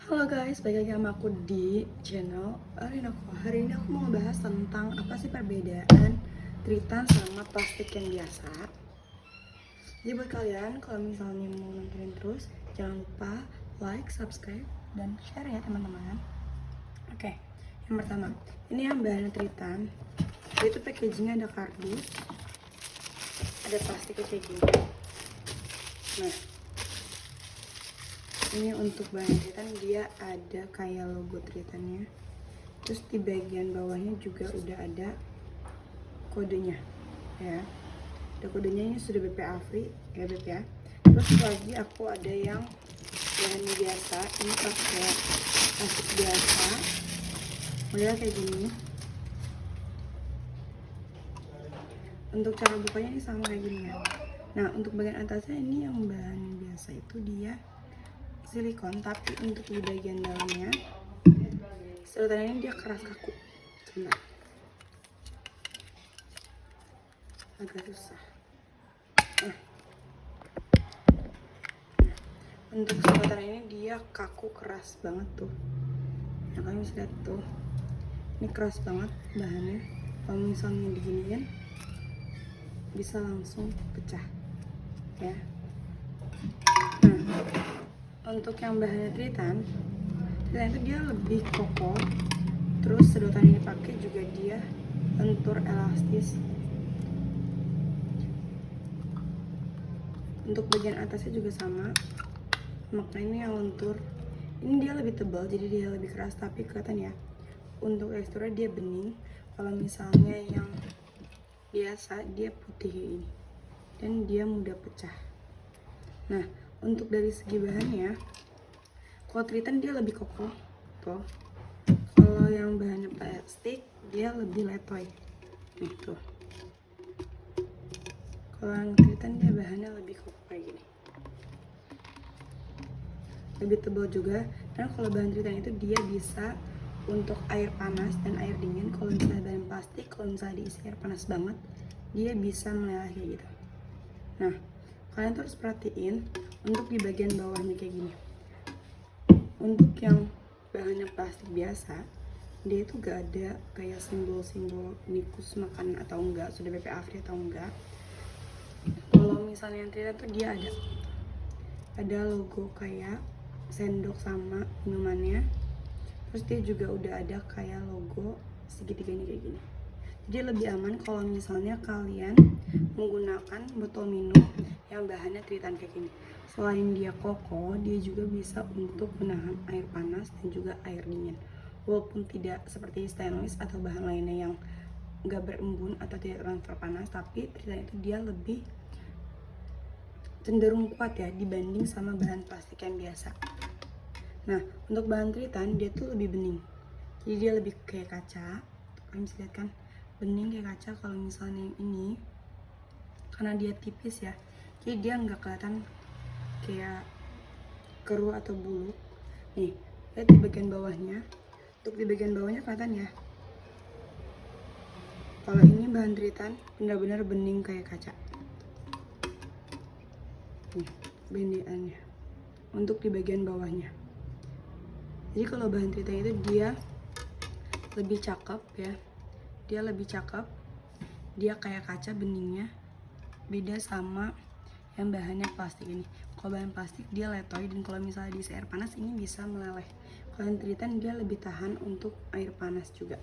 Halo guys, balik lagi sama aku di channel Rinaku. Hari ini aku mau ngebahas tentang apa sih perbedaan tritan sama plastik yang biasa. Jadi buat kalian, kalau misalnya mau nontonin terus, jangan lupa like, subscribe, dan share ya teman-teman. Oke, yang pertama, ini yang bahannya tritan. Itu packagingnya ada kardus, ada plastiknya kayak gini. Nah, ini untuk bahan tritan dia ada kayak logo tritannya, terus di bagian bawahnya juga udah ada kodenya ya, ada kodenya. Ini sudah BPA free ya BPA. Terus lagi aku ada yang bahan biasa, ini pakai plastik biasa model kayak gini. Untuk cara bukanya ini sama kayak gini ya. Nah untuk bagian atasnya ini yang bahan biasa itu dia silikon, tapi untuk di bagian dalamnya sedotannya ini dia keras kaku. Sebentar, agak susah. Nah, untuk sedotan ini dia kaku, keras banget tuh. Nah kalian bisa lihat tuh, ini keras banget bahannya. Kalau misalnya diginiin bisa langsung pecah ya. Nah untuk yang bahannya tritan itu dia lebih kokoh, terus sedotan yang dipakai juga dia lentur elastis. Untuk bagian atasnya juga sama, makanya ini yang lentur. Ini dia lebih tebal jadi dia lebih keras, tapi kelihatan ya untuk teksturnya dia bening. Kalau misalnya yang biasa dia putih ini dan dia mudah pecah. Nah untuk dari segi bahannya, kalau tritan dia lebih kokoh tuh. Kalau yang bahannya plastik dia lebih letoy nih tuh. Kalau yang tritan dia bahannya lebih kokoh kayak gini, lebih tebal juga. Dan kalau bahan tritan itu dia bisa untuk air panas dan air dingin. Kalau misalnya bahan plastik, kalau misalnya diisi air panas banget dia bisa meleleh kayak gitu. Nah kalian tuh harus perhatiin untuk di bagian bawahnya kayak gini. Untuk yang bahannya plastik biasa dia itu gak ada kayak simbol-simbol nikus makan atau enggak, sudah BPA free atau enggak. Kalau misalnya yang tritan tuh dia ada logo kayak sendok sama minumannya, terus dia juga udah ada kayak logo segitiganya kayak gini. Jadi lebih aman kalau misalnya kalian menggunakan botol minum yang bahannya tritan kayak gini. Selain dia kokoh, dia juga bisa untuk menahan air panas dan juga air dingin. Walaupun tidak seperti stainless atau bahan lainnya yang gak berembun atau tidak transfer panas, tapi tritan itu dia lebih cenderung kuat ya dibanding sama bahan plastik yang biasa. Nah untuk bahan tritan dia tuh lebih bening, jadi dia lebih kayak kaca. Kalian bisa lihat kan, bening kayak kaca. Kalau misalnya yang ini karena dia tipis ya, jadi dia nggak kelihatan kayak keruh atau buluk. Nih lihat di bagian bawahnya, untuk di bagian bawahnya kelihatan ya, kalau ini bahan tritan benar-benar bening kayak kaca. Nih bendeannya untuk di bagian bawahnya. Jadi kalau bahan tritan itu dia lebih cakep ya, dia lebih cakep, dia kayak kaca beningnya, beda sama yang bahannya plastik ini. Kalau bahan plastik dia letoy, dan kalau misalnya diisi air panas ini bisa meleleh. Kalau yang tritan dia lebih tahan untuk air panas juga.